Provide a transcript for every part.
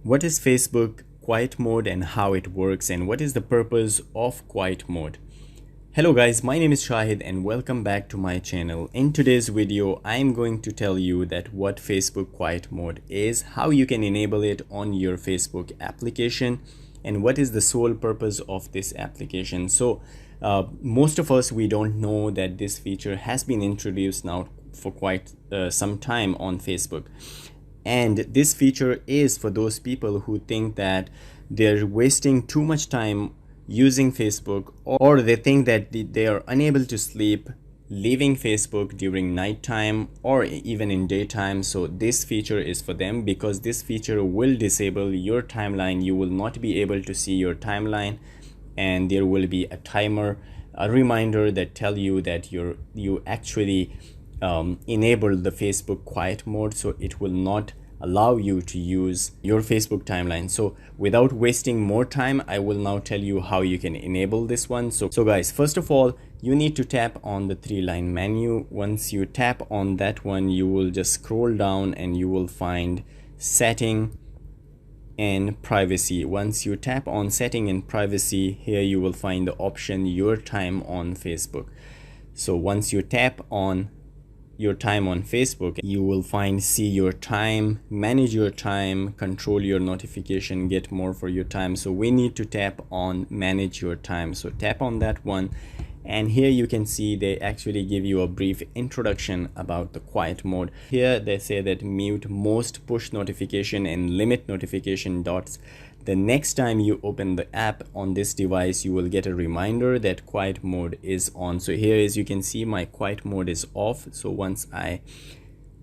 What is Facebook quiet mode and how it works, and what is the purpose of quiet mode? Hello guys, my name is Shahid and welcome back to my channel. In today's video, I am going to tell you that what Facebook quiet mode is, how you can enable it on your Facebook application, and what is the sole purpose of this application. So most of us, we don't know that this feature has been introduced now for quite some time on Facebook. And this feature is for those people who think that they're wasting too much time using Facebook, or they think that they are unable to sleep leaving Facebook during nighttime or even in daytime. So this feature is for them, because this feature will disable your timeline. You will not be able to see your timeline, and there will be a timer, a reminder that tell you that you actually enable the Facebook quiet mode, so it will not allow you to use your Facebook timeline. So without wasting more time, I will now tell you how you can enable this one. So guys, first of all, you need to tap on the 3-line menu. Once you tap on that one, you will just scroll down and you will find setting and privacy. Once you tap on setting and privacy, here you will find the option your time on Facebook. So once you tap on your time on Facebook, you will find see your time, manage your time, control your notification, get more for your time. So we need to tap on manage your time. So tap on that one, and here you can see they actually give you a brief introduction about the quiet mode. Here they say that mute most push notification and limit notification dots. The next time you open the app on this device, you will get a reminder that quiet mode is on. So here, as you can see, my quiet mode is off. So once I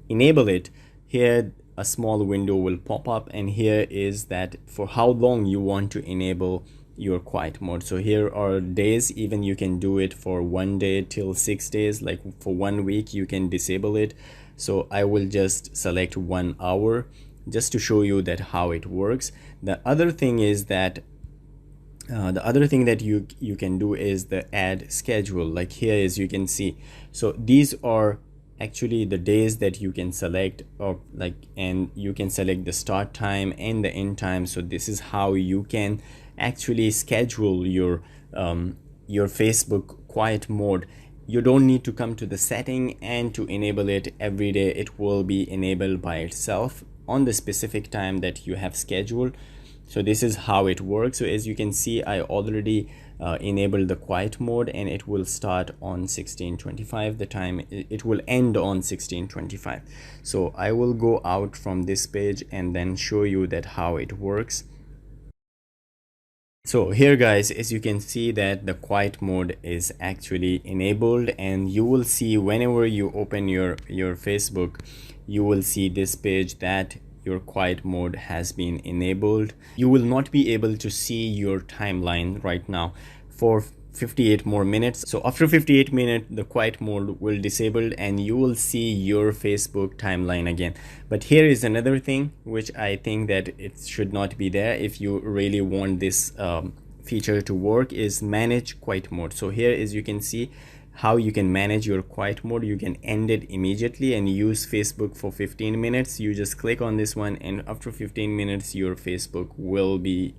enable it, here a small window will pop up, and here is that for how long you want to enable your quiet mode. So here are days, even you can do it for 1 day till 6 days, like for 1 week you can disable it. So I will just select 1 hour just to show you that how it works. The other thing is that you can do is the add schedule, like here, as you can see. So these are actually the days that you can select, or and you can select the start time and the end time. So this is how you can actually schedule your Facebook quiet mode. You don't need to come to the setting and to enable it every day. It will be enabled by itself on the specific time that you have scheduled. So this is how it works. So as you can see, I already enabled the quiet mode, and it will start on 16:25. the time it will end on 16:25. So I will go out from this page and then show you that how it works. So here guys, as you can see that the quiet mode is actually enabled, and you will see whenever you open your Facebook, you will see this page that your quiet mode has been enabled. You will not be able to see your timeline right now for 58 more minutes. So after 58 minutes, the quiet mode will disable and you will see your Facebook timeline again. But here is another thing which I think that it should not be there if you really want this feature to work, is manage quiet mode. So here, as you can see, how you can manage your quiet mode. You can end it immediately and use Facebook for 15 minutes. You just click on this one, and after 15 minutes your Facebook will be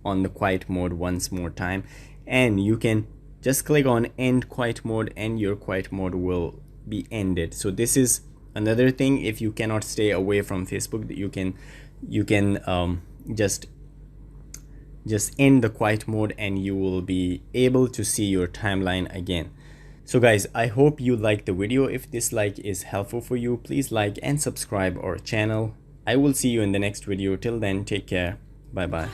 on the quiet mode once more time, and you can just click on end quiet mode and your quiet mode will be ended. So this is another thing. If you cannot stay away from Facebook, you can just end the quiet mode and you will be able to see your timeline again. So guys, I hope you liked the video. If this like is helpful for you, please like and subscribe our channel. I will see you in the next video. Till then, take care. Bye bye.